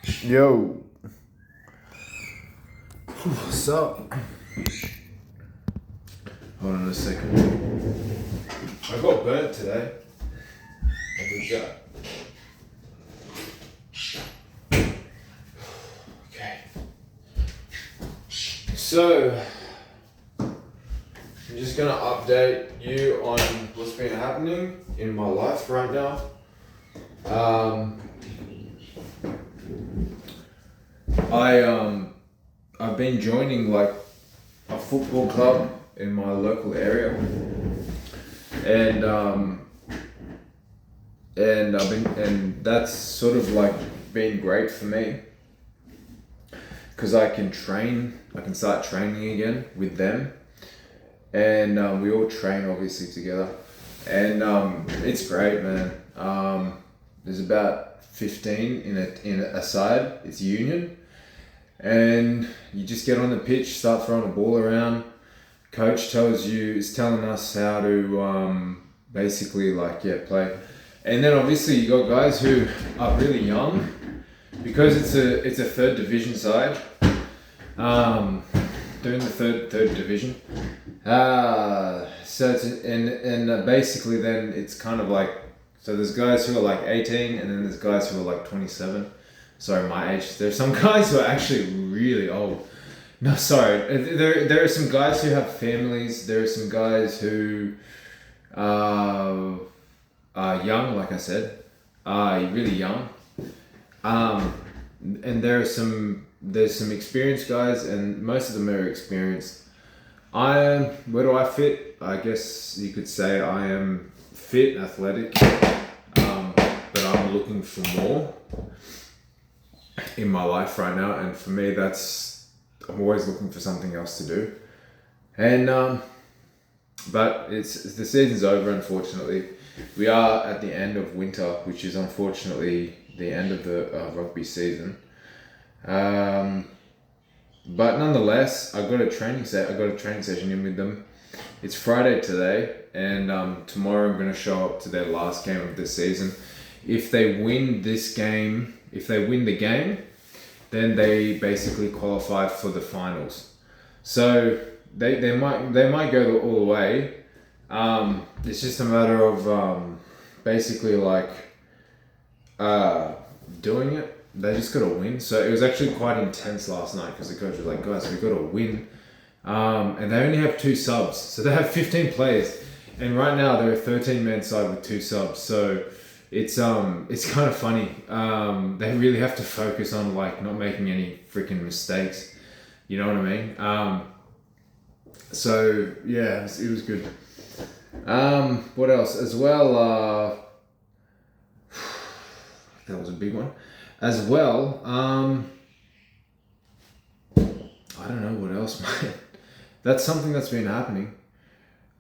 Yo, what's up? Hold on a second. I got burnt today. What was that? Okay. So, I'm just gonna update you on what's been happening in my life right now. I've been joining like a football club in my local area, and that's sort of like been great for me because I can start training again with them, and we all train obviously together, and it's great, man. There's about 15 in a side. It's union. And you just get on the pitch, start throwing the ball around. Coach is telling us how to basically play. And then obviously you got guys who are really young because it's a third division side. They're in the third division. So it's basically then it's kind of like, so there's guys who are like 18 and then there's guys who are like 27. Sorry, my age. There's some guys who are actually really old. No, sorry. There are some guys who have families. There are some guys who are young, like I said, really young. And there's some experienced guys, and most of them are experienced. Where do I fit? I guess you could say I am fit, athletic, but I'm looking for more in my life right now, and for me I'm always looking for something else to do, and but it's the season's over. Unfortunately, we are at the end of winter, which is unfortunately the end of the rugby season, but nonetheless I got a training session in with them. It's Friday today, and tomorrow I'm going to show up to their last game of the season. If they win the game, then they basically qualify for the finals. So they might go all the way. It's just a matter of basically doing it. They just got to win. So it was actually quite intense last night because the coach was like, guys, we got to win. And they only have 2 subs. So they have 15 players. And right now they're a 13-man side with 2 subs. So it's kind of funny. They really have to focus on not making any freaking mistakes. You know what I mean? So yeah, it was good. What else as well? That was a big one. As well, I don't know what else, man. That's something that's been happening.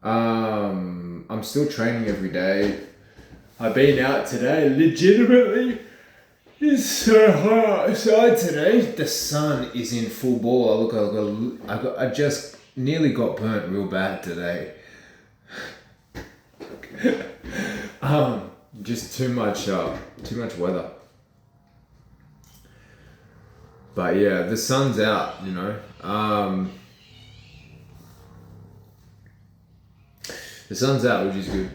I'm still training every day. I've been out today, legitimately. It's so hot outside today. The sun is in full ball. I just nearly got burnt real bad today. Just too much weather. But yeah, the sun's out, you know. The sun's out, which is good.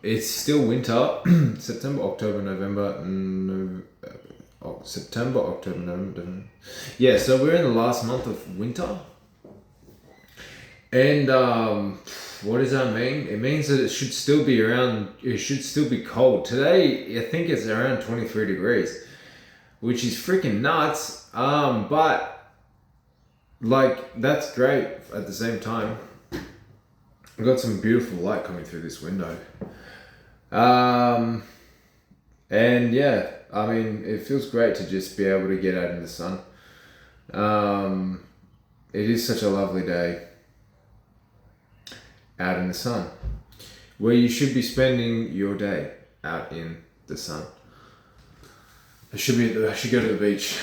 It's still winter. September, October, November. September, October, November. Yeah, so we're in the last month of winter. And what does that mean? It means that it should still be cold. Today, I think it's around 23 degrees, which is freaking nuts. But that's great at the same time. I've got some beautiful light coming through this window. And yeah, I mean, it feels great to just be able to get out in the sun. It is such a lovely day out in the sun, where you should be spending your day out in the sun. I should go to the beach.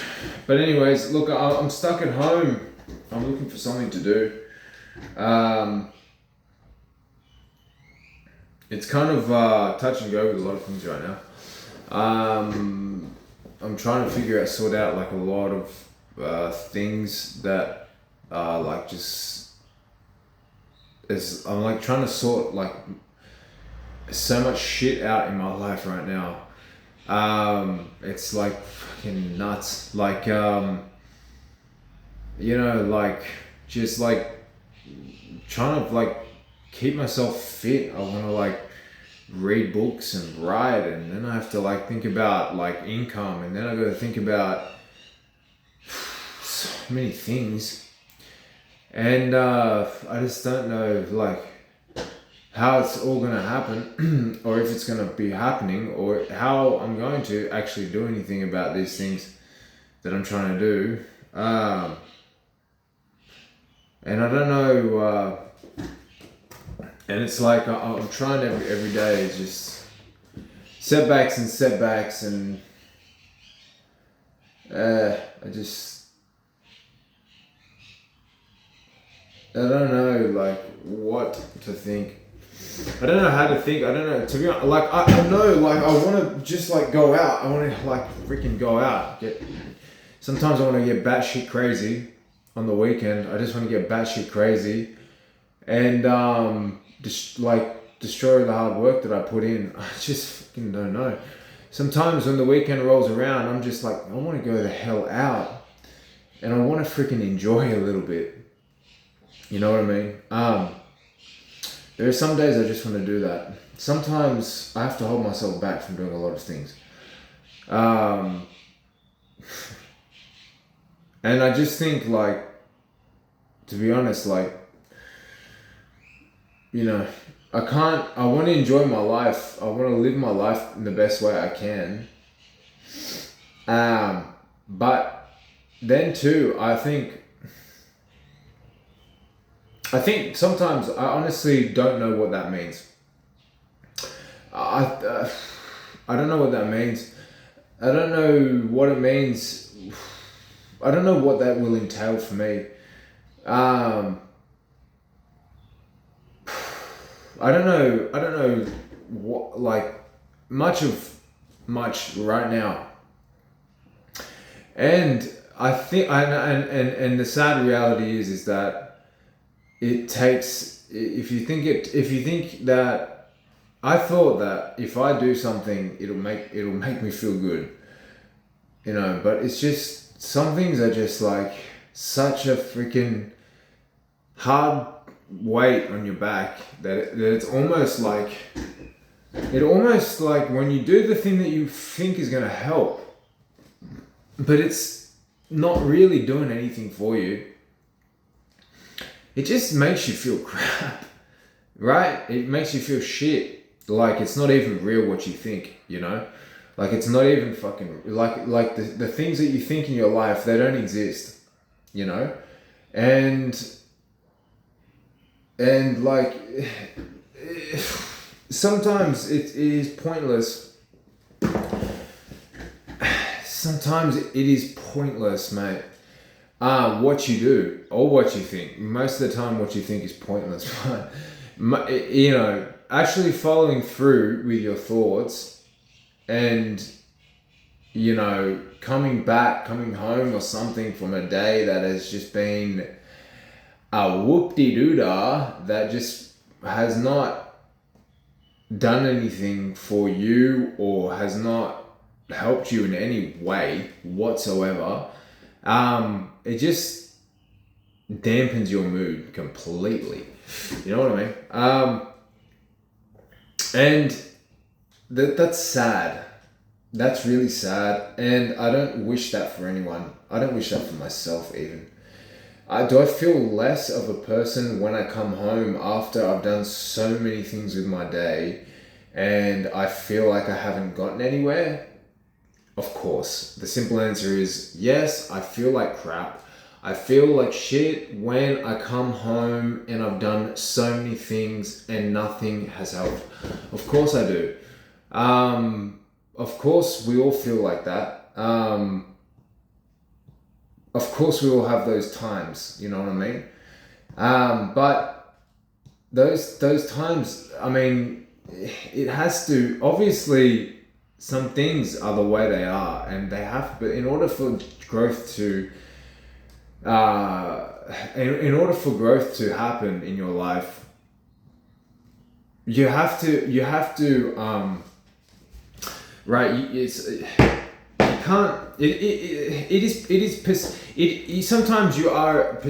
But anyways, look, I'm stuck at home. I'm looking for something to do. It's kind of touch and go with a lot of things right now. I'm trying to sort out like a lot of things that are like just, I'm like trying to sort like so much shit out in my life right now. It's like fucking nuts. Like, you know, like just like trying to like keep myself fit. I want to like read books and write, and then I have to like think about like income, and then I got to think about so many things, and I just don't know like how it's all gonna happen, or if it's gonna be happening, or how I'm going to actually do anything about these things that I'm trying to do. And I don't know, and it's like I'm trying every day is just setbacks, and I don't know like what to think. I don't know how to think. I don't know, to be honest. Like I know like I want to just like go out. I want to like freaking go out. Sometimes I want to get batshit crazy on the weekend. I just want to get batshit crazy and just like destroy the hard work that I put in. I just fucking don't know. Sometimes when the weekend rolls around, I'm just like, I want to go the hell out and I want to freaking enjoy a little bit. You know what I mean? There are some days I just want to do that. Sometimes I have to hold myself back from doing a lot of things. And I just think like, to be honest, like, you know, I want to enjoy my life. I want to live my life in the best way I can. But then too, I think sometimes I honestly don't know what that means. I don't know what that means. I don't know what it means. I don't know what that will entail for me. I don't know what like much right now. And I think and the sad reality is that it takes, if you think that I thought that if I do something it'll make me feel good, you know, but it's just some things are just like such a freaking hard weight on your back that it's almost like when you do the thing that you think is going to help, but it's not really doing anything for you. It just makes you feel crap, right? It makes you feel shit. Like it's not even real what you think, you know? Like it's not even fucking, like the things that you think in your life, they don't exist, you know? And like, sometimes it is pointless. Sometimes it is pointless, mate. What you do or what you think. Most of the time what you think is pointless, but you know, actually following through with your thoughts and, you know, coming home or something from a day that has just been a whoop-de-doo-dah that just has not done anything for you or has not helped you in any way whatsoever. It just dampens your mood completely. You know what I mean? And that's sad. That's really sad. And I don't wish that for anyone. I don't wish that for myself even. Do I feel less of a person when I come home after I've done so many things with my day and I feel like I haven't gotten anywhere? Of course. The simple answer is yes, I feel like crap. I feel like shit when I come home and I've done so many things and nothing has helped. Of course I do. Of course we all feel like that. Of course we all have those times, you know what I mean? But those times, I mean, it has to, obviously, some things are the way they are, and they have. But in order for growth to, in order for growth to happen in your life, you have to, right? Can't sometimes you are,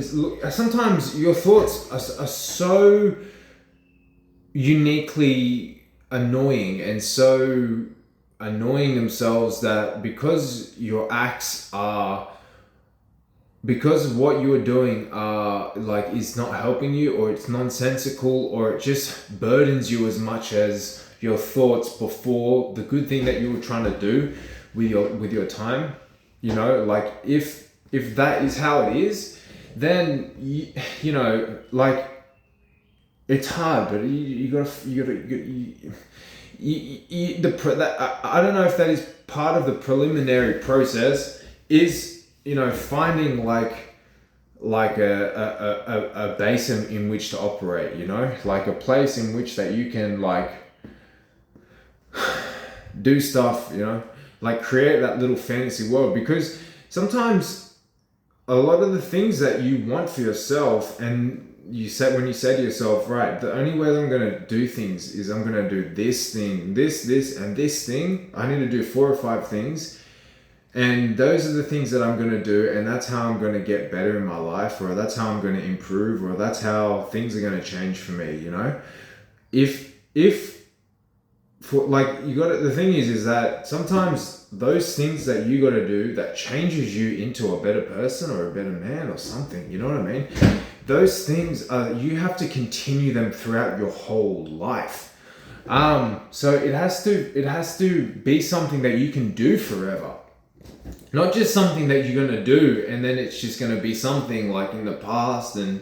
sometimes your thoughts are so uniquely annoying and so annoying themselves that because your acts are, because what you're doing like is not helping you, or it's nonsensical, or it just burdens you as much as your thoughts before the good thing that you were trying to do with your time. You know, like if that is how it is, then you know, like it's hard, but you gotta I don't know if that is part of the preliminary process, is, you know, finding like a base in which to operate, you know, like a place in which that you can like do stuff, you know, like create that little fantasy world. Because sometimes a lot of the things that you want for yourself, and when you say to yourself, right, the only way that I'm going to do things is I'm going to do this thing, this, and this thing. I need to do 4 or 5 things. And those are the things that I'm going to do. And that's how I'm going to get better in my life, or that's how I'm going to improve, or that's how things are going to change for me, you know? The thing is that sometimes those things that you got to do that changes you into a better person or a better man or something, you know what I mean? Those things you have to continue them throughout your whole life. So it has to be something that you can do forever, not just something that you're gonna do and then it's just gonna be something like in the past. And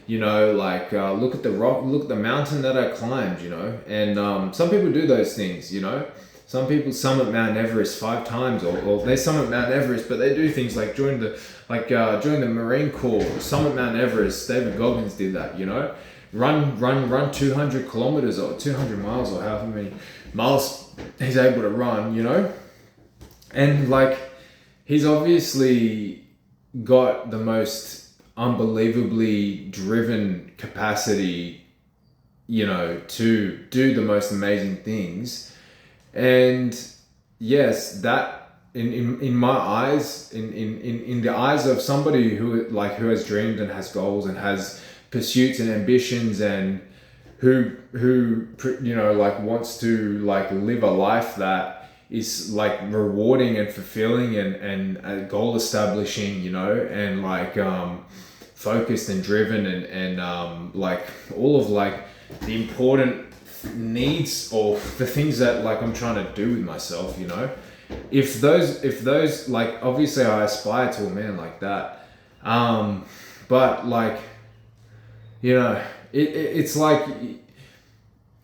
you know, like look at the rock, look at the mountain that I climbed, you know. And some people do those things, you know. Some people summit Mount Everest 5 times, or they summit Mount Everest, but they do things like join the Marine Corps, summit Mount Everest. David Goggins did that, you know. Run 200 kilometers or 200 miles or however many miles he's able to run, you know. And like, he's obviously got the most unbelievably driven capacity, you know, to do the most amazing things. And yes, that in my eyes, in the eyes of somebody who has dreamed and has goals and has pursuits and ambitions, and who you know, like wants to like live a life that is like rewarding and fulfilling and goal establishing, you know, and like focused and driven and like all of like the important needs or the things that like I'm trying to do with myself, you know. If those like, obviously I aspire to a man like that, but like, you know, it's like,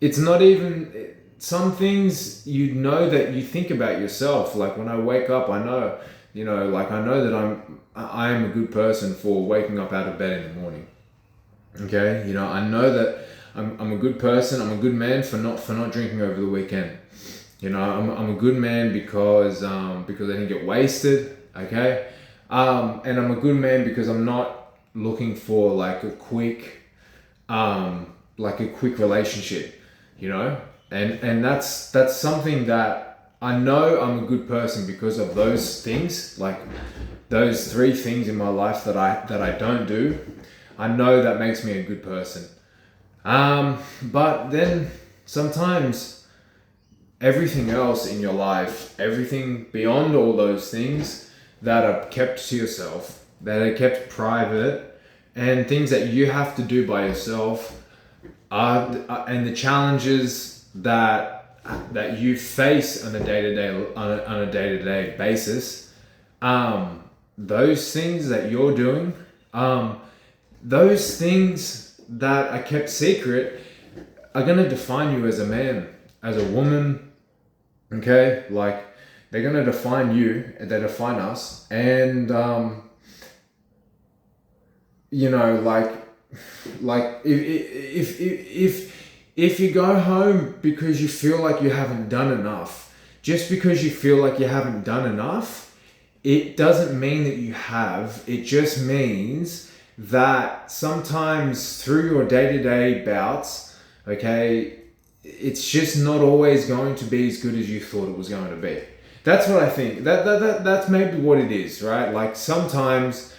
it's not even some things, you know, that you think about yourself. Like when I wake up, I know, you know, like I know that I am a good person for waking up out of bed in the morning. Okay, you know, I know that I'm a good person. I'm a good man for not drinking over the weekend. You know, I'm a good man because I didn't get wasted. Okay, and I'm a good man because I'm not looking for like a quick relationship. You know, and that's something that I know I'm a good person because of those things, like those 3 things in my life that I don't do. I know that makes me a good person. But then sometimes everything else in your life, everything beyond all those things that are kept to yourself, that are kept private, and things that you have to do by yourself, and the challenges that you face on a day-to-day basis, those things that you're doing, those things that are kept secret are going to define you as a man, as a woman. Okay, like they're going to define you, they define us. And you know, like if you go home because you feel like you haven't done enough, just because you feel like you haven't done enough, it doesn't mean that you have. It just means that sometimes through your day-to-day bouts, okay, it's just not always going to be as good as you thought it was going to be. That's what I think. That's maybe what it is, right? Like sometimes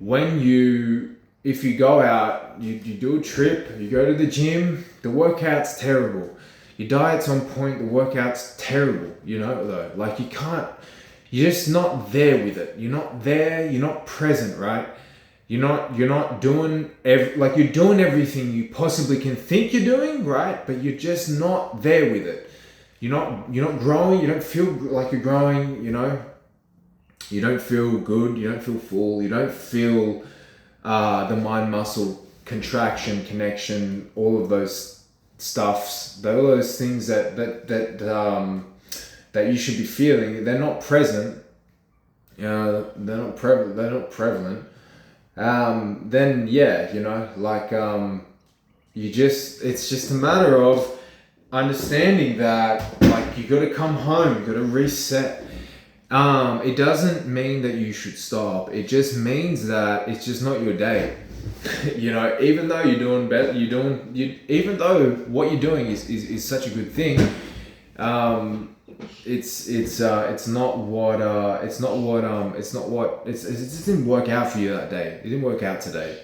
if you go out, you do a trip, you go to the gym, the workout's terrible. Your diet's on point, the workout's terrible, though. Like you're just not there with it. You're not there, you're not present, right? You're not doing you're doing everything you possibly can think you're doing, right? But you're just not there with it. You're not growing, you don't feel like you're growing, you don't feel good, you don't feel full, you don't feel the mind muscle contraction, connection, all of those stuffs, all those things that you should be feeling, they're not present, they're not prevalent. Then it's just a matter of understanding that like you got to come home, you got to reset. It doesn't mean that you should stop. It just means that it's just not your day. Even though you're doing better, even though what you're doing is such a good thing, it just didn't work out for you that day. It didn't work out today,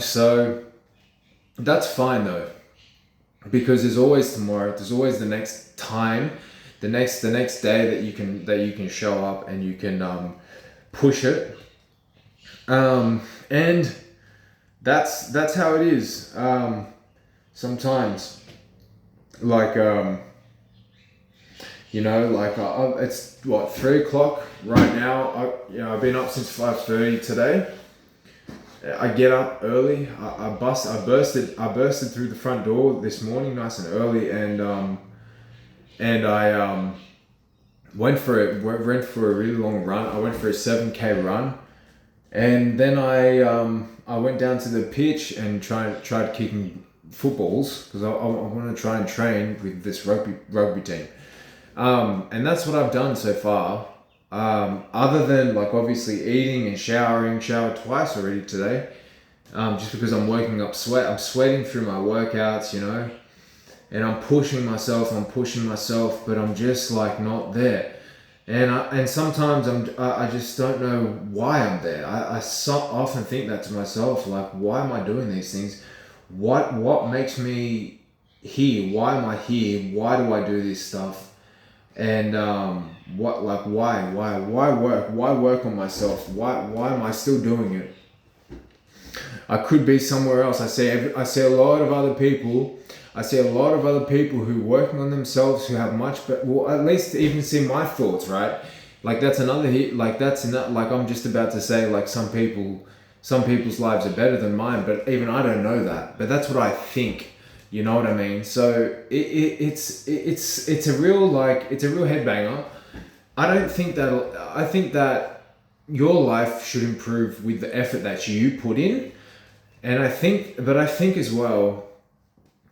so that's fine though, because there's always tomorrow, there's always the next time, the next day that you can show up and you can push it, and that's how it is. Sometimes it's 3:00 right now. I've been up since 5:30 today. I get up early. I bursted through the front door this morning, nice and early, and I went for a really long run. I went for a 7K run, and then I went down to the pitch and tried kicking footballs because I want to try and train with this rugby team. And that's what I've done so far. Other than obviously eating and showered twice already today, just because I'm working up sweat. I'm sweating through my workouts, and I'm pushing myself, but I'm just not there. And sometimes I just don't know why I'm there. I often think that to myself, why am I doing these things? What makes me here? Why am I here? Why do I do this stuff? And why work? Why work on myself? Why am I still doing it? I could be somewhere else. I see a lot of other people. I see a lot of other people who are working on themselves, who have at least even see my thoughts, right? That's another hit. I'm just about to say, some people's lives are better than mine, but even I don't know that. But that's what I think. You know what I mean? So it's a real headbanger. I think that your life should improve with the effort that you put in, and I think as well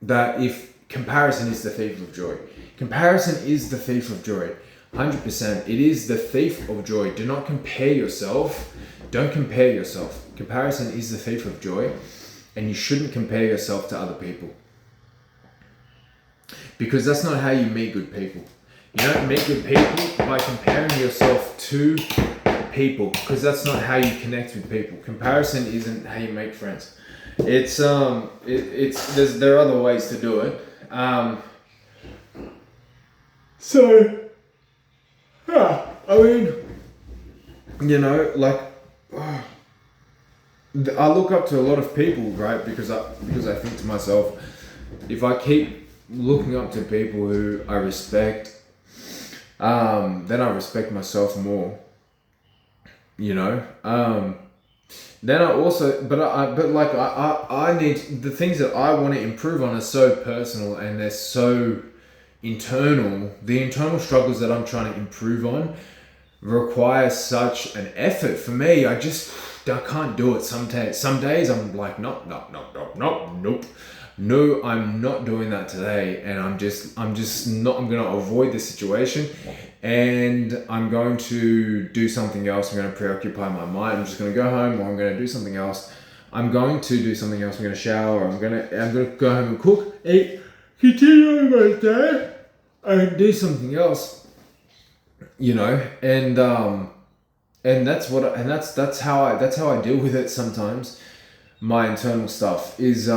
that if comparison is the thief of joy. Comparison is the thief of joy. 100%. It is the thief of joy. Do not compare yourself. Don't compare yourself. Comparison is the thief of joy, and you shouldn't compare yourself to other people. Because that's not how you meet good people. You don't meet good people by comparing yourself to people, because that's not how you connect with people. Comparison isn't how you make friends. There are other ways to do it. I look up to a lot of people, right? Because I think to myself, if I keep looking up to people who I respect, then I respect myself more. Then I also, I need, the things that I want to improve on are so personal and they're so internal. The internal struggles that I'm trying to improve on require such an effort for me. I can't do it. Some days I'm like, nope. no, I'm not doing that today, and I'm going to avoid the situation, and I'm going to do something else. I'm going to preoccupy my mind. I'm just going to go home, or I'm going to do something else. I'm going to do something else. I'm going to shower. I'm going to go home and cook, eat, continue my day, and do something else. And that's how I deal with it sometimes. My internal stuff is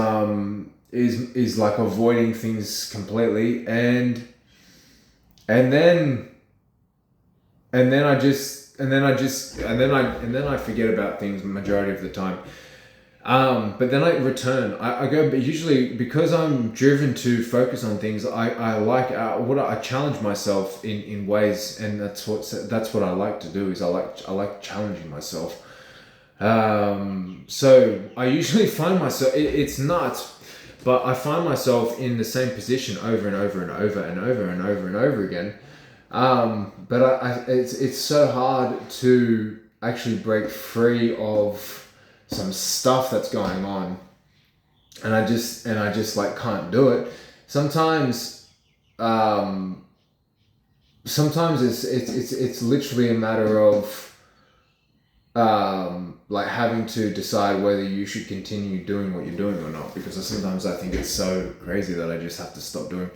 like avoiding things completely, and then I forget about things the majority of the time. But then I return. I go, but usually because I'm driven to focus on things, I challenge myself in ways, and that's what I like to do. Is I like challenging myself. So I usually find myself. It's nuts, but I find myself in the same position over and over and over and over and over and over again. But it's so hard to actually break free of some stuff that's going on, and I just like can't do it. Sometimes it's literally a matter of like having to decide whether you should continue doing what you're doing or not, because sometimes I think it's so crazy that I just have to stop doing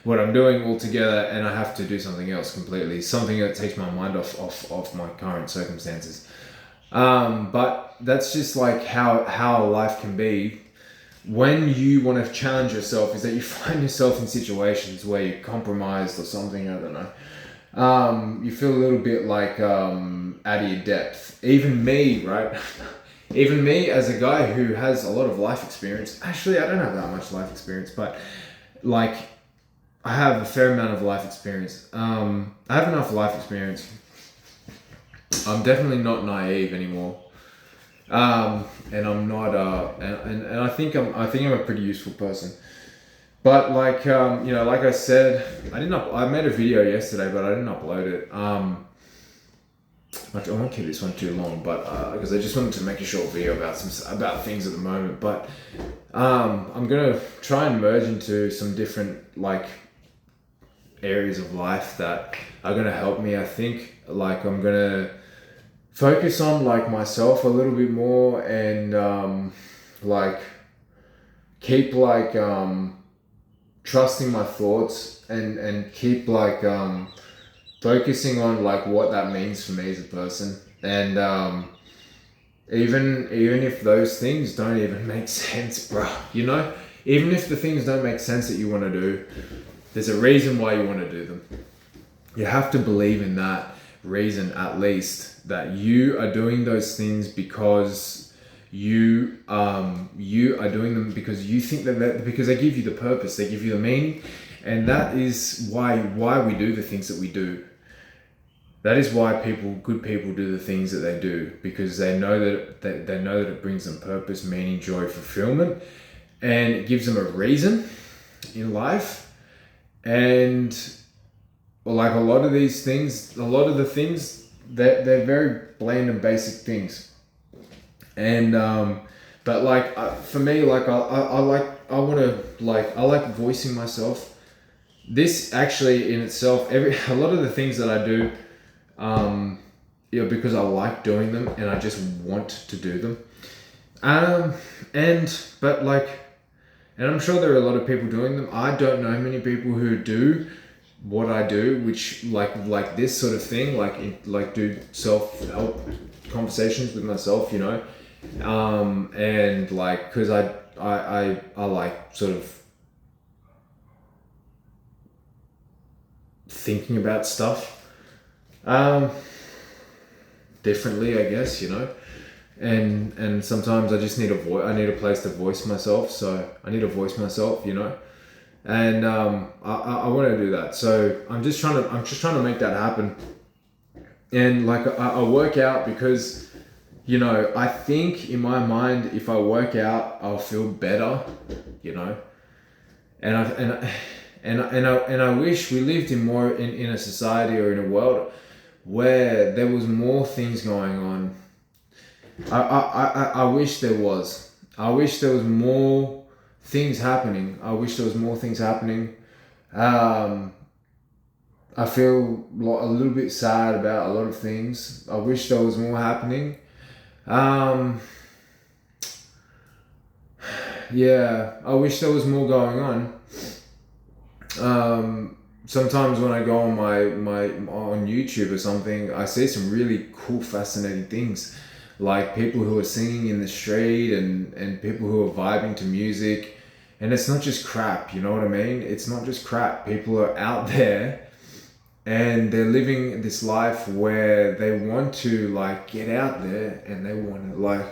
what I'm doing altogether, and I have to do something else completely, something that takes my mind off my current circumstances. But that's just like how life can be when you want to challenge yourself, is that you find yourself in situations where you're compromised or something, I don't know. You feel a little bit like out of your depth. Even me, right? Even me as a guy who has a lot of life experience. Actually, I don't have that much life experience, but like I have a fair amount of life experience. I have enough life experience. I'm definitely not naive anymore, and I'm not. And I think I'm a pretty useful person. But like like I said, I made a video yesterday, but I didn't upload it. I won't keep this one too long, but because I just wanted to make a short video about things at the moment. But I'm gonna try and merge into some different like areas of life that are gonna help me. I think like I'm gonna focus on like myself a little bit more, and like keep like trusting my thoughts, and keep like focusing on like what that means for me as a person, and even if those things don't even make sense, bro, even if the things don't make sense that you want to do, there's a reason why you want to do them. You have to believe in that reason, at least, that you are doing those things because you are doing them because you think because they give you the purpose, they give you the meaning, and that is why we do the things that we do. That is why good people do the things that they do, because they know that it brings them purpose, meaning, joy, fulfillment, and it gives them a reason in life. And like a lot of the things, they're very bland and basic things. And but like for me, like I like voicing myself. This actually in itself, a lot of the things that I do, because I like doing them and I just want to do them. And I'm sure there are a lot of people doing them. I don't know many people who do what I do, which like this sort of thing, like do self-help conversations with myself, and like, cause I like sort of thinking about stuff, differently, I guess, and sometimes I just need I need a place to voice myself. So I need to voice myself, and I want to do that. So I'm just trying to make that happen. And like I work out because, I think in my mind, if I work out, I'll feel better, and I wish we lived in a society or in a world where there was more things going on. I wish there was. I wish there was more things happening. I wish there was more things happening. I feel a little bit sad about a lot of things. I wish there was more happening. Yeah, I wish there was more going on. Sometimes when I go on on YouTube or something, I see some really cool, fascinating things, like people who are singing in the street and people who are vibing to music, and it's not just crap. You know what I mean? It's not just crap. People are out there and they're living this life where they want to like get out there and they want to like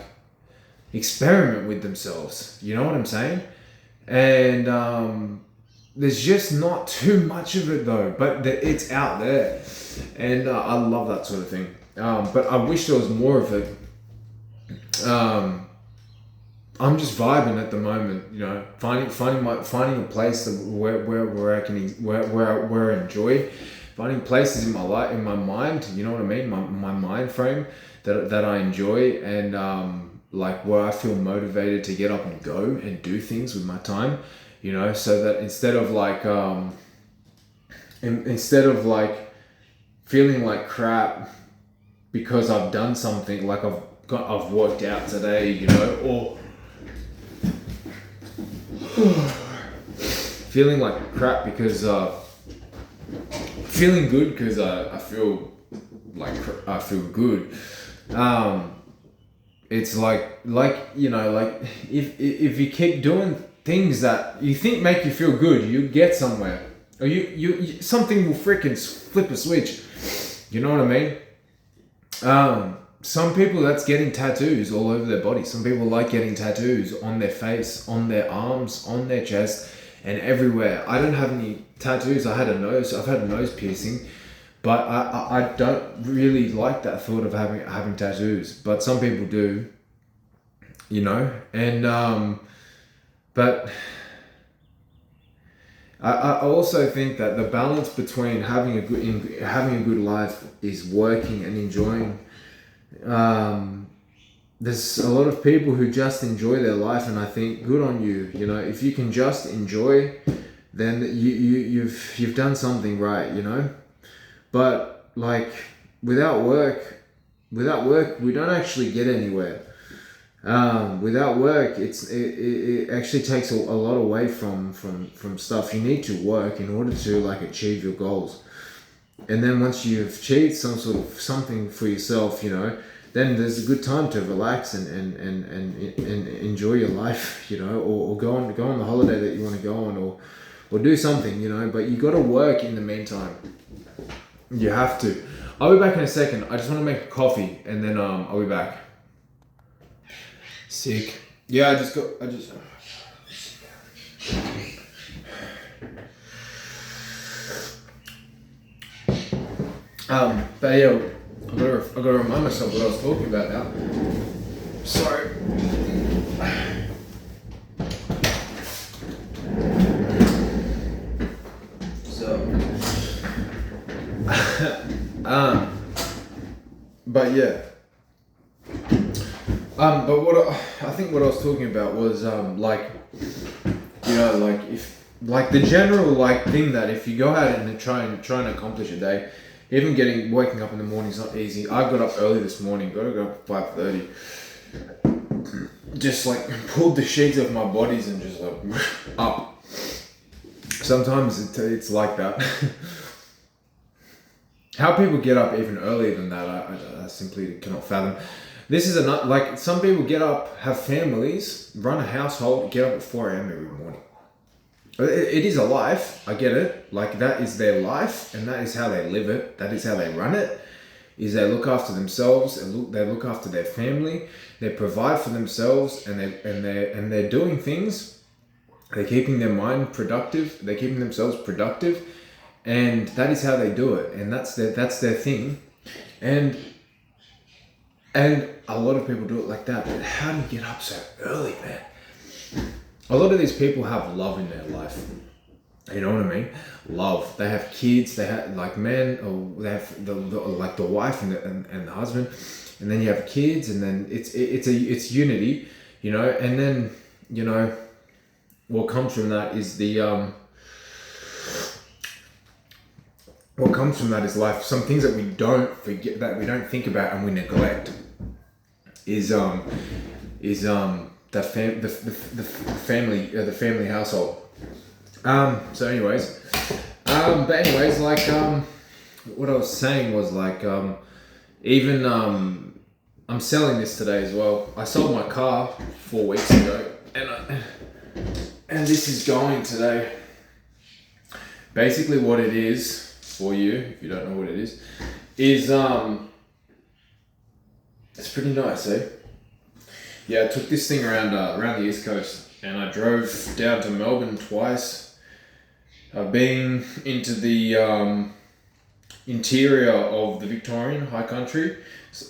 experiment with themselves. You know what I'm saying? And there's just not too much of it though, but it's out there, and I love that sort of thing. But I wish there was more of it. I'm just vibing at the moment, you know, finding a place where I can where I enjoy, finding places in my life, in my mind. You know what I mean? My mind frame that I enjoy, and like where I feel motivated to get up and go and do things with my time, you know, so that instead of like feeling like crap because I've done something, like I've worked out today, you know, or feeling like crap because feeling good because I feel like I feel good. It's like you know, like if you keep doing things that you think make you feel good, you get somewhere, or you something will freaking flip a switch. You know what I mean? Some people, that's getting tattoos all over their body. Some people like getting tattoos on their face, on their arms, on their chest, and everywhere. I don't have any tattoos. I've had a nose piercing, but I don't really like that thought of having tattoos. But some people do, you know. And but I also think that the balance between having a good life is working and enjoying. There's a lot of people who just enjoy their life, and I think good on you. You know, if you can just enjoy, then you've done something right. You know, but like without work, we don't actually get anywhere. Without work, it actually takes a lot away from stuff. You need to work in order to like achieve your goals. And then once you've achieved some sort of something for yourself, you know, then there's a good time to relax and enjoy your life, you know, or go on the holiday that you want to go on, or do something, you know. But you got to work in the meantime. You have to. I'll be back in a second. I just want to make a coffee, and then I'll be back. Sick. Yeah, I just. But yeah, I gotta remind myself what I was talking about now. Sorry. So, but yeah. But what I think what I was talking about was like, you know, like if like the general like thing that if you go out and try and accomplish a day. Even waking up in the morning is not easy. I got up early this morning. Got to go up at 5:30. Just like pulled the sheets off my bodies and just like up. Sometimes it's like that. How people get up even earlier than that, I simply cannot fathom. This is like some people get up, have families, run a household, get up at 4 a.m. every morning. It is a life, I get it. Like that is their life, and that is how they live it. That is how they run it. Is they look after themselves and they look after their family. They provide for themselves, and they're doing things. They're keeping their mind productive. They're keeping themselves productive, and that is how they do it. And that's their thing. And a lot of people do it like that. But how do you get up so early, man? A lot of these people have love in their life. You know what I mean? Love. They have kids. They have like men, or they have like the wife and the husband, and then you have kids, and then it's unity, you know. And then you know, what comes from that is what comes from that is life. Some things that we don't forget, that we don't think about and we neglect, is the family household. So anyways, like what I was saying was like even I'm selling this today as well. I sold my car 4 weeks ago, and this is going today. Basically, what it is for you, if you don't know what it is it's pretty nice, eh? Yeah, I took this thing around the East Coast, and I drove down to Melbourne twice. I've been into the interior of the Victorian High Country.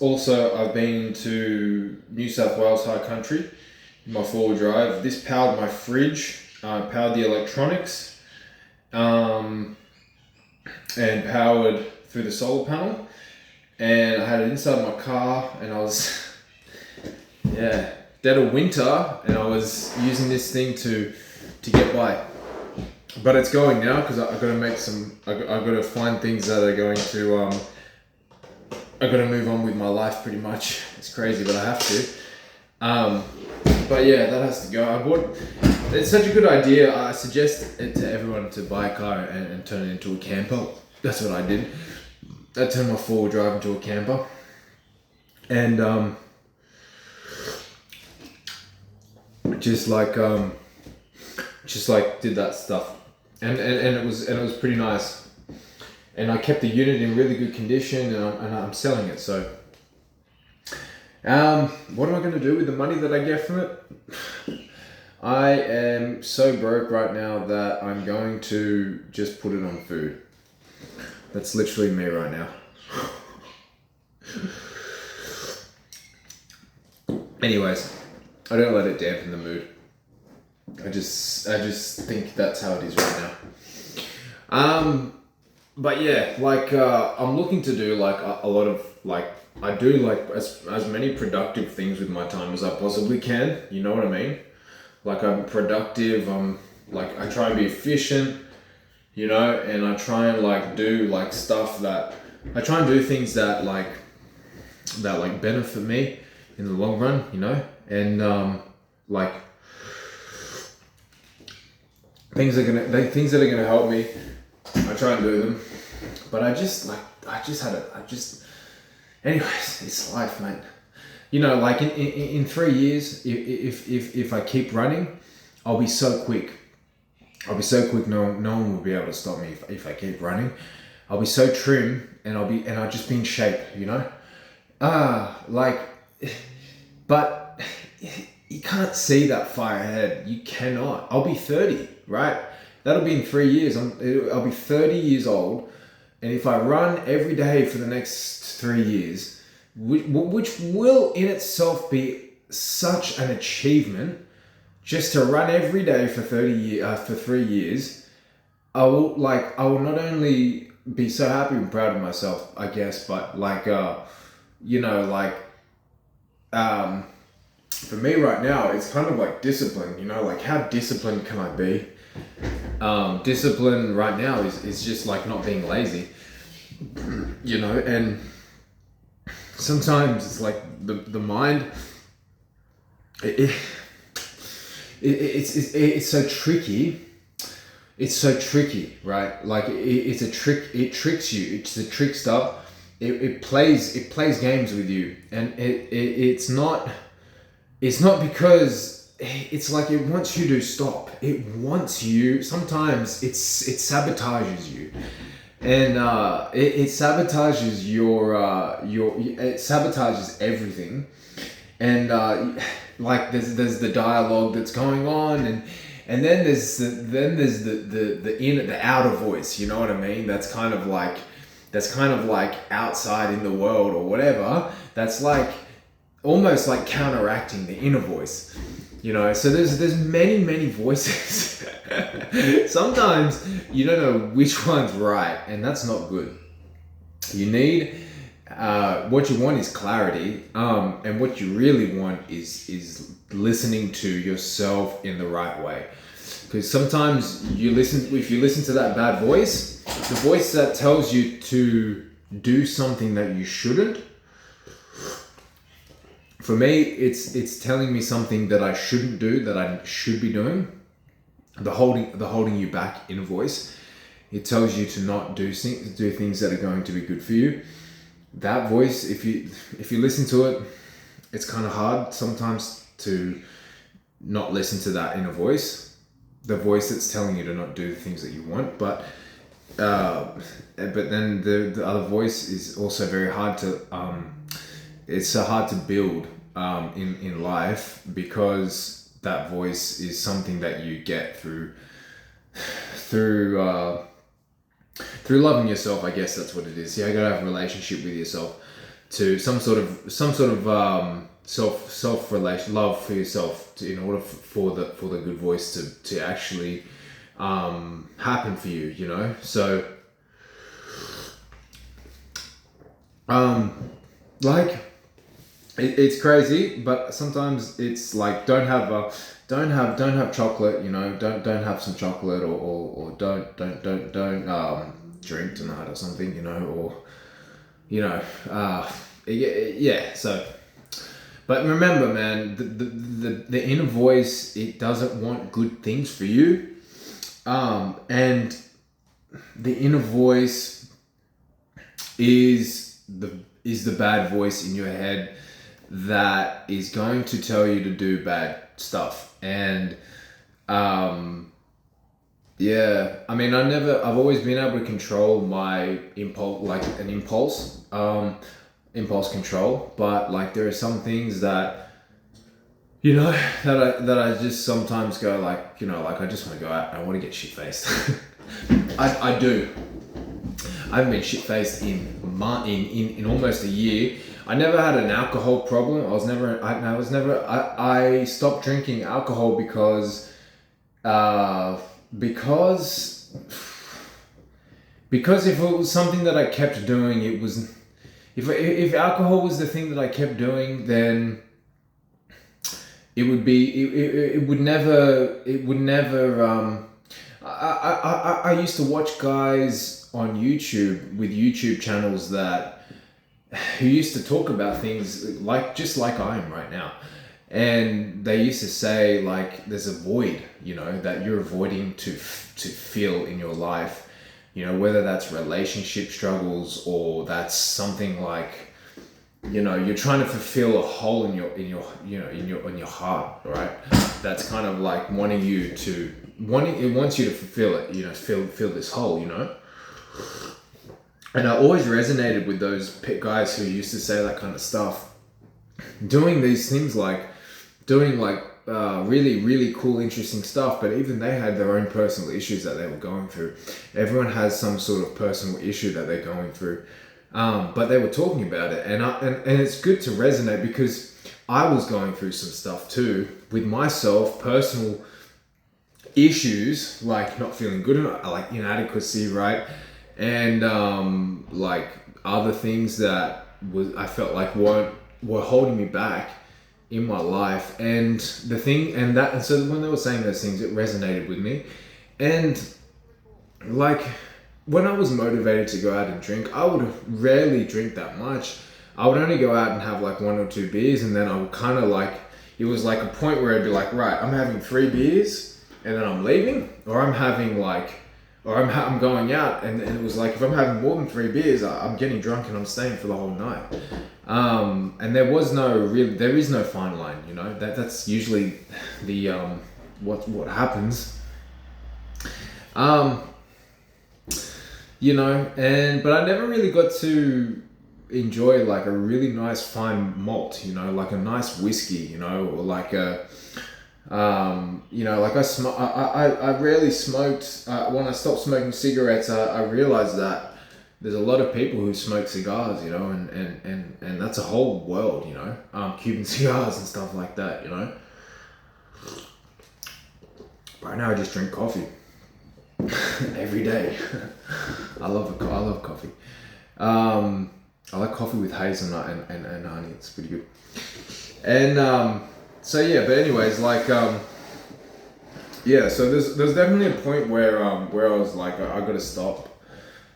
Also, I've been to New South Wales High Country in my 4-wheel drive. This powered my fridge, powered the electronics, and powered through the solar panel. And I had it inside my car, and I was, dead of winter, and I was using this thing to get by. But it's going now because I've got to make I've got to find things that are going to, I've got to move on with my life pretty much. It's crazy, but I have to. But yeah, that has to go. It's such a good idea. I suggest it to everyone to buy a car and turn it into a camper. That's what I did. I turned my 4-wheel drive into a camper. And just like did that stuff. And it was pretty nice. And I kept the unit in really good condition, and I'm selling it. So, what am I going to do with the money that I get from it? I am so broke right now that I'm going to just put it on food. That's literally me right now. Anyways, I don't let it dampen the mood. I just think that's how it is right now. But yeah, like I'm looking to do like a lot of like, I do like as many productive things with my time as I possibly can. You know what I mean? Like I'm productive. Like I try and be efficient, you know, and I try and like do like stuff that I try and do things that like benefit me in the long run, you know, and like things that are gonna help me. I try and do them, but anyways, it's life, mate. You know, like in 3 years, if I keep running, I'll be so quick. No one will be able to stop me if I keep running. I'll be so trim, and I'll just be in shape, you know? But you can't see that far ahead. You cannot. I'll be 30, right? That'll be in 3 years. I'll be 30 years old, and if I run every day for the next 3 years, which will in itself be such an achievement, just to run every day for 3 years, I will not only be so happy and proud of myself, I guess, but for me right now, it's kind of like discipline, you know, like how disciplined can I be? Discipline right now is just like not being lazy, you know, and sometimes it's like the mind, it's so tricky. It's so tricky, right? Like it's a trick. It tricks you. It's a trickster. It plays games with you, and it's not because it's like it wants you to stop. It wants you. Sometimes it sabotages you, and it sabotages it sabotages everything, and like there's the dialogue that's going on, and then there's the outer voice, you know what I mean? That's kind of like outside in the world or whatever. That's like almost like counteracting the inner voice, you know. So there's many voices. Sometimes you don't know which one's right, and that's not good. You need what you want is clarity, and what you really want is listening to yourself in the right way. Because sometimes if you listen to that bad voice, the voice that tells you to do something that you shouldn't, for me, it's telling me something that I shouldn't do, that I should be doing. The holding you back inner voice, it tells you to not do things that are going to be good for you. That voice, if you listen to it, it's kind of hard sometimes to not listen to that inner voice, the voice that's telling you to not do the things that you want. But then the other voice is also very hard to it's so hard to build in life, because that voice is something that you get through loving yourself. I guess that's what it is. Yeah, you gotta have a relationship with yourself, to some sort of self relation, love for yourself, in order for the good voice to actually happen for you. You know, so like. It's crazy, but sometimes it's like don't have chocolate, you know, don't have some chocolate, or don't drink tonight or something, you know, or you know, yeah. So, but remember, man, the inner voice, it doesn't want good things for you, and the inner voice is the bad voice in your head that is going to tell you to do bad stuff. And yeah, I mean, I've always been able to control my impulse, like an impulse control, but like there are some things that, you know, that I just sometimes go like, you know, like I just want to go out and I want to get shit faced. I do. I haven't been shit faced in almost a year. I never had an alcohol problem. I stopped drinking alcohol because if it was something that I kept doing, it was, if alcohol was the thing that I kept doing, then it would never I used to watch guys on YouTube with YouTube channels who used to talk about things just like I am right now. And they used to say, like, there's a void, you know, that you're avoiding to feel in your life, you know, whether that's relationship struggles, or that's something like, you know, you're trying to fulfill a hole in your heart, right? That's kind of like it wants you to fulfill it, you know, fill this hole, you know. And I always resonated with those guys who used to say that kind of stuff, doing these things really, really cool, interesting stuff. But even they had their own personal issues that they were going through. Everyone has some sort of personal issue that they're going through. But they were talking about it, and it's good to resonate, because I was going through some stuff too with myself, personal issues, like not feeling good enough, like inadequacy, right? And like other things that I felt like were holding me back in my life. And so when they were saying those things, it resonated with me. And like when I was motivated to go out and drink, I would rarely drink that much. I would only go out and have like 1 or 2 beers, and then I would kind of like, it was like a point where I'd be like, right, I'm having 3 beers and then I'm leaving, or I'm going out, and it was like, if I'm having more than 3 beers, I'm getting drunk and I'm staying for the whole night. And there is no fine line, you know. That's usually the what happens. You know, but I never really got to enjoy like a really nice fine malt, you know, like a nice whiskey, you know, or like a you know, like I rarely smoked. When I stopped smoking cigarettes, I realized that there's a lot of people who smoke cigars, you know, and that's a whole world, you know, Cuban cigars and stuff like that, you know. Right now I just drink coffee every day. I love coffee. I like coffee with hazelnut and honey. It's pretty good. And so yeah, but anyways, like yeah, so there's definitely a point where I was like, I gotta stop.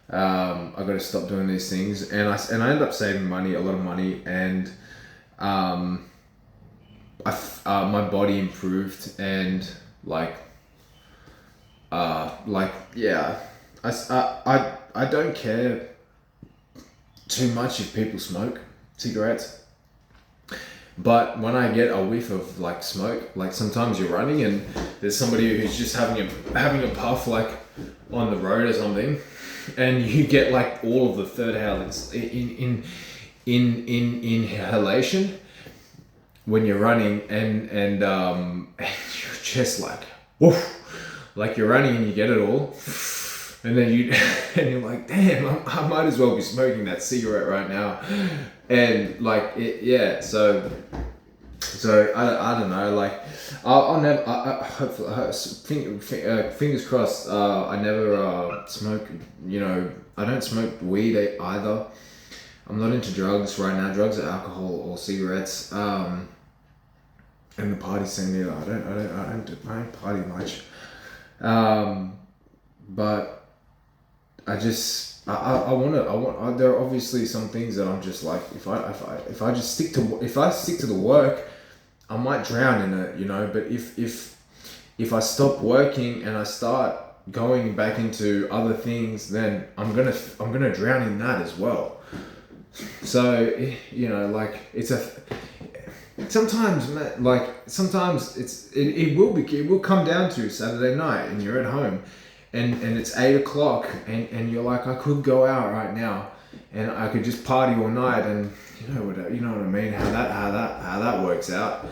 I gotta stop doing these things, and I ended up saving money, a lot of money, and um, my body improved, and yeah, I don't care too much if people smoke cigarettes. But when I get a whiff of like smoke, like sometimes you're running and there's somebody who's just having a puff like on the road or something, and you get like all of the third elements in inhalation when you're running, and you're just like woof, like you're running and you get it all, and then and you're like, damn, I might as well be smoking that cigarette right now, and like yeah, so I don't know, like I'll never hopefully fingers crossed, I never smoke, I don't smoke weed either. I'm not into drugs right now, drugs or alcohol or cigarettes, and the party scene either. I don't party much, but there are obviously some things that I'm just like, if I stick to the work, I might drown in it, but if I stop working and I start going back into other things, then I'm gonna drown in that as well. So, like sometimes it will come down to Saturday night and you're at home, and it's 8 o'clock, and you're like, I could go out right now and I could just party all night, and you know what I mean, how that works out,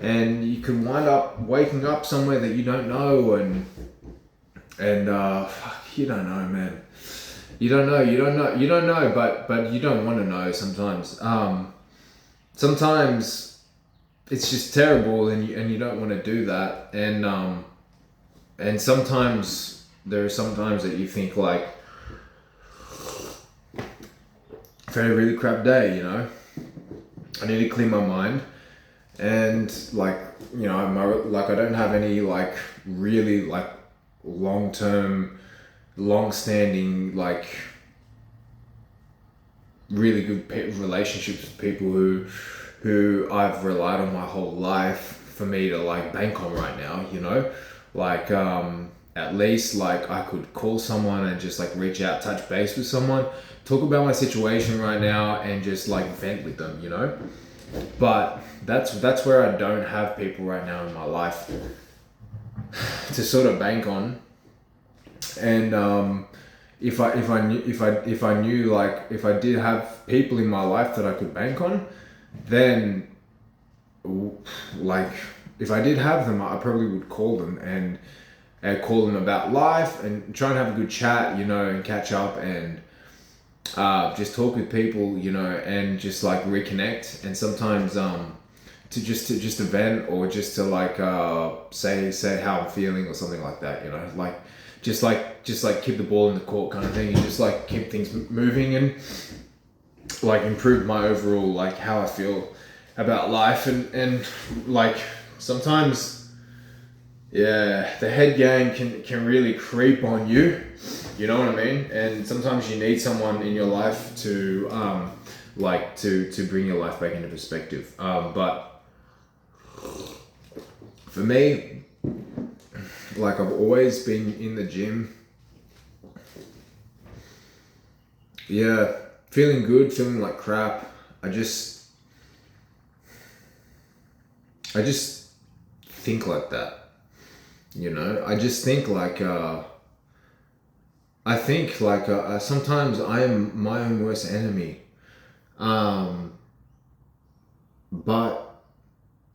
and you could wind up waking up somewhere that you don't know, and you don't know, man. You don't know, but you don't want to know sometimes. Sometimes it's just terrible, and you don't want to do that, and sometimes there are some times that you think like, I've had a really crap day, I need to clear my mind, and like, I don't have any like really like long-standing, like really good relationships with people who I've relied on my whole life for me to like bank on right now, like at least like I could call someone and just like reach out, touch base with someone, talk about my situation right now, and just like vent with them, but that's where I don't have people right now in my life to sort of bank on. And if I knew like, if I did have people in my life that I could bank on, then like if I did have them, I probably would call them and call them about life and try and have a good chat, and catch up, and just talk with people, and just like reconnect, and sometimes to just to vent, or just to like say how I'm feeling or something like that, like just keep the ball in the court kind of thing, and just like keep things moving, and like improve my overall like how I feel about life, and like sometimes, yeah, the head game can really creep on you, you know what I mean, and sometimes you need someone in your life to to bring your life back into perspective, but for me, like I've always been in the gym, yeah, feeling good, feeling like crap. I just think like that, I just think like I think like sometimes I am my own worst enemy, but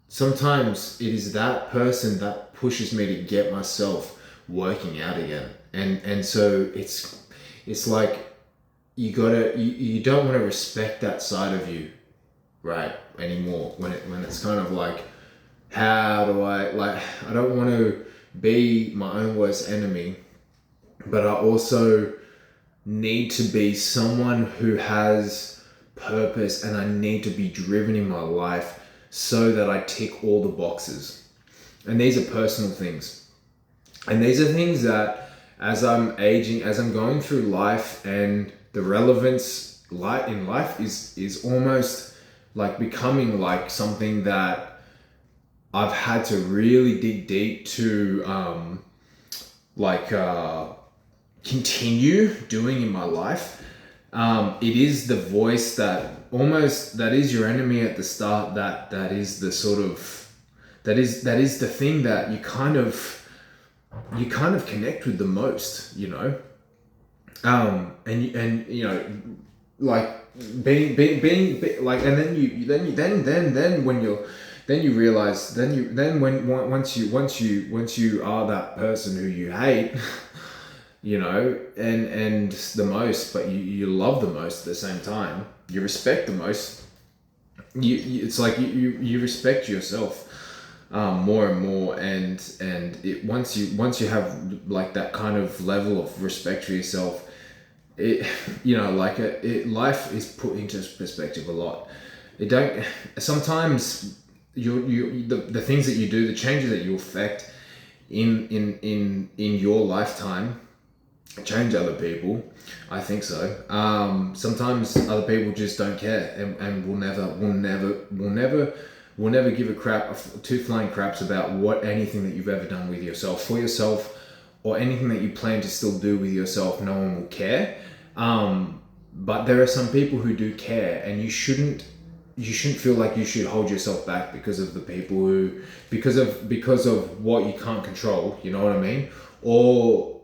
sometimes it is that person that pushes me to get myself working out again, and so it's like you don't want to respect that side of you, right, anymore, when it's kind of like, how do I don't want to be my own worst enemy, but I also need to be someone who has purpose, and I need to be driven in my life so that I tick all the boxes. And these are personal things. And these are things that, as I'm aging, as I'm going through life, and the relevance in life is almost like becoming like something that I've had to really dig deep to continue doing in my life. It is the voice that is your enemy at the start. That is the sort of that is the thing that you kind of connect with the most, you know. And you know, like being like, and then you realize, once you are that person who you hate, you know, and the most, but you love the most at the same time, you respect the most, it's like you respect yourself more and more, and once you have like that kind of level of respect for yourself, it, you know, like life is put into perspective a lot. It don't sometimes the things that you do, the changes that you affect in your lifetime, change other people. I think so. Sometimes other people just don't care, and will never give a crap, two flying craps about anything that you've ever done with yourself, for yourself, or anything that you plan to still do with yourself. No one will care. But there are some people who do care, and you shouldn't feel like you should hold yourself back because of the people who, because of what you can't control, you know what I mean? Or,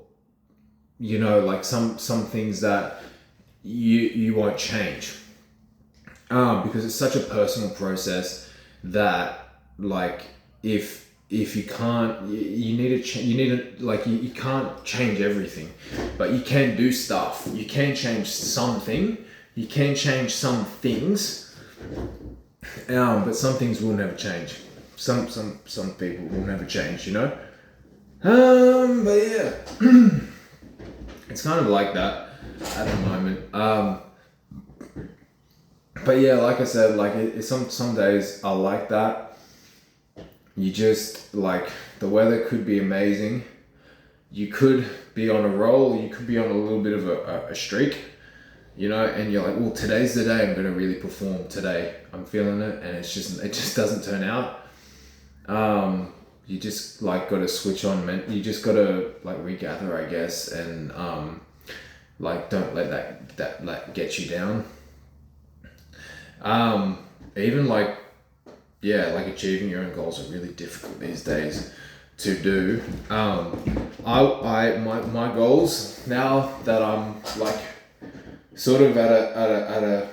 you know, like some things that you won't change, because it's such a personal process that, like, if you can't, you need to like, you can't change everything, but you can do stuff. You can change something, you can change some things, but some things will never change. Some people will never change, you know. But yeah, it's kind of like that at the moment. But yeah, like I said, like some days are like that. You just, like, the weather could be amazing. You could be on a roll. You could be on a little bit of a streak, you know, and you're like, well, today's the day I'm going to really perform today. I'm feeling it, and it just doesn't turn out. You just, like, got to switch on, man. You just got to, like, regather, I guess, and like, don't let that get you down. Even like, yeah, like, achieving your own goals are really difficult these days to do. My goals, now that I'm, like, sort of I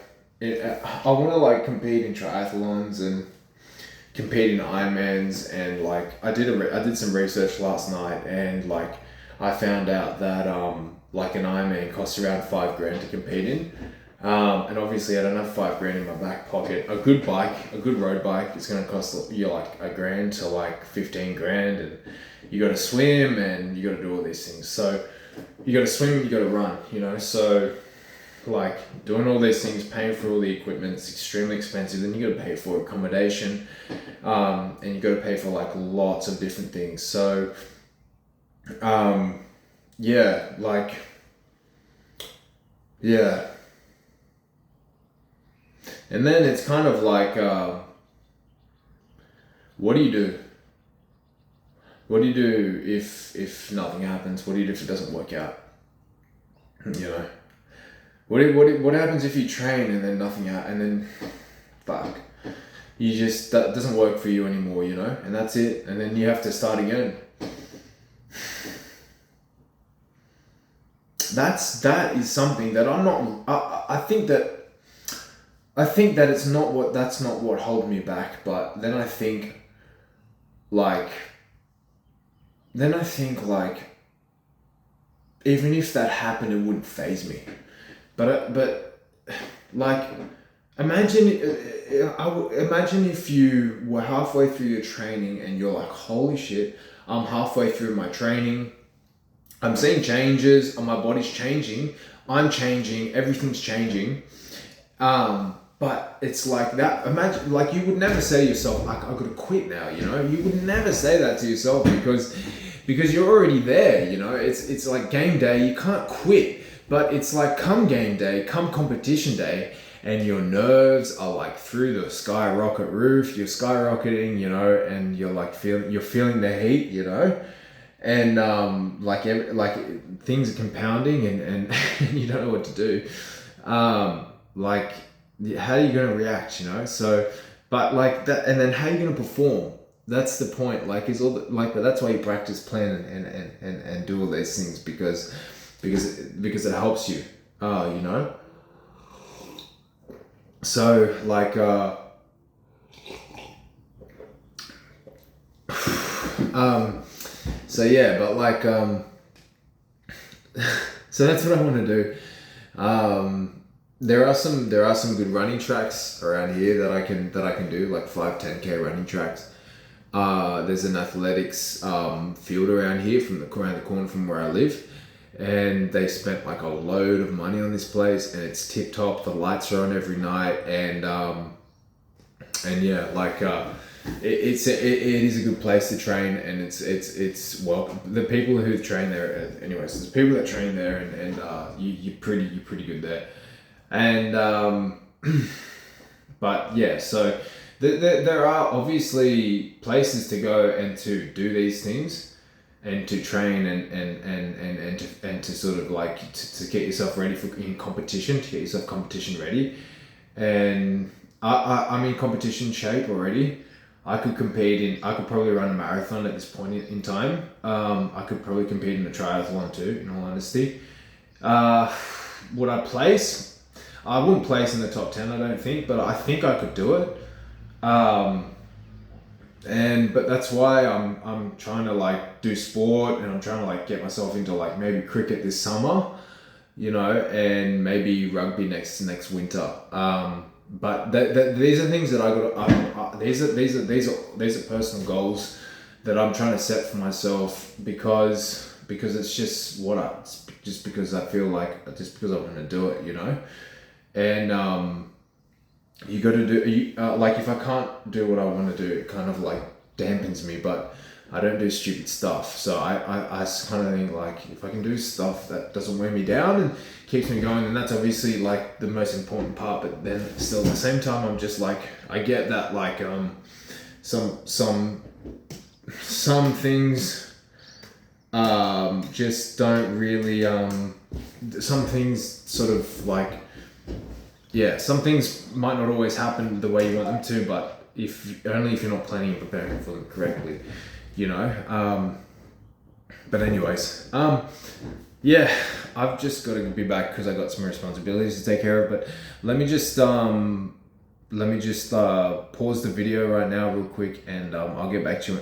want to, like, compete in triathlons and compete in Ironmans, and, like, I did some research last night, and, like, I found out that like, an Ironman costs around $5,000 to compete in. And obviously I don't have $5,000 in my back pocket. A good road bike is going to cost you like $1,000 to like $15,000, and you got to swim, and you got to do all these things. So you got to swim, you got to run, you know. So, like, doing all these things, paying for all the equipment, it's extremely expensive. Then you got to pay for accommodation, and you got to pay for, like, lots of different things. So, yeah, like, yeah. And then it's kind of like, what do you do? What do you do if nothing happens? What do you do if it doesn't work out? You know, what happens if you train and then nothing out, and then, fuck, you just, that doesn't work for you anymore, you know, and that's it, and then you have to start again. That is something that I'm not. I think that that's not what held me back. But then I think, like, even if that happened, it wouldn't faze me. But like, imagine if you were halfway through your training and you're like, holy shit, I'm halfway through my training. I'm seeing changes, my body's changing, I'm changing, everything's changing. But it's like that. Imagine, like, you would never say to yourself, like, I've got to quit now, you know? You would never say that to yourself, because because you're already there, you know. It's like game day, you can't quit. But it's like come game day, come competition day, and your nerves are like through the skyrocket roof, you're skyrocketing, you know, and you're like feeling the heat, you know. And like things are compounding, and you don't know what to do. Like how are you going to react, you know? So but like that, and then how are you going to perform? That's the point. Like is all like, but that's why you practice, plan, and do all these things, because it helps you, you know. So like so yeah, but like so that's what I want to do. There are some good running tracks around here that I can do, like 5-10K running tracks. There's an athletics field around here around the corner from where I live, and they spent like a load of money on this place, and it's tip top. The lights are on every night, and yeah, like it is a good place to train, and it's welcome. The people who train there, anyways, there's people that train there, and you're pretty good there, and but yeah, so there are obviously places to go and to do these things, and to train and to sort of like to get yourself ready in competition, to get yourself competition ready. And I'm in competition shape already. I could probably run a marathon at this point in time. I could probably compete in a triathlon too, in all honesty. Would I place? I wouldn't place in the top 10, I don't think, but I think I could do it. But that's why I'm trying to like do sport, and I'm trying to like get myself into like maybe cricket this summer, you know, and maybe rugby next winter. But these are things that I got. These are personal goals that I'm trying to set for myself, because it's just just because I feel like, just because I want to do it, you know. And you got to do like, if I can't do what I want to do, it kind of like dampens me, but I don't do stupid stuff. So I kind of think like, if I can do stuff that doesn't wear me down and keeps me going, then that's obviously like the most important part. But then still at the same time, I'm just like, I get that like some things just don't really some things sort of like, yeah, some things might not always happen the way you want them to, but if you're not planning and preparing for them correctly, you know. But anyways, yeah, I've just got to be back because I got some responsibilities to take care of. But let me just pause the video right now real quick, and I'll get back to you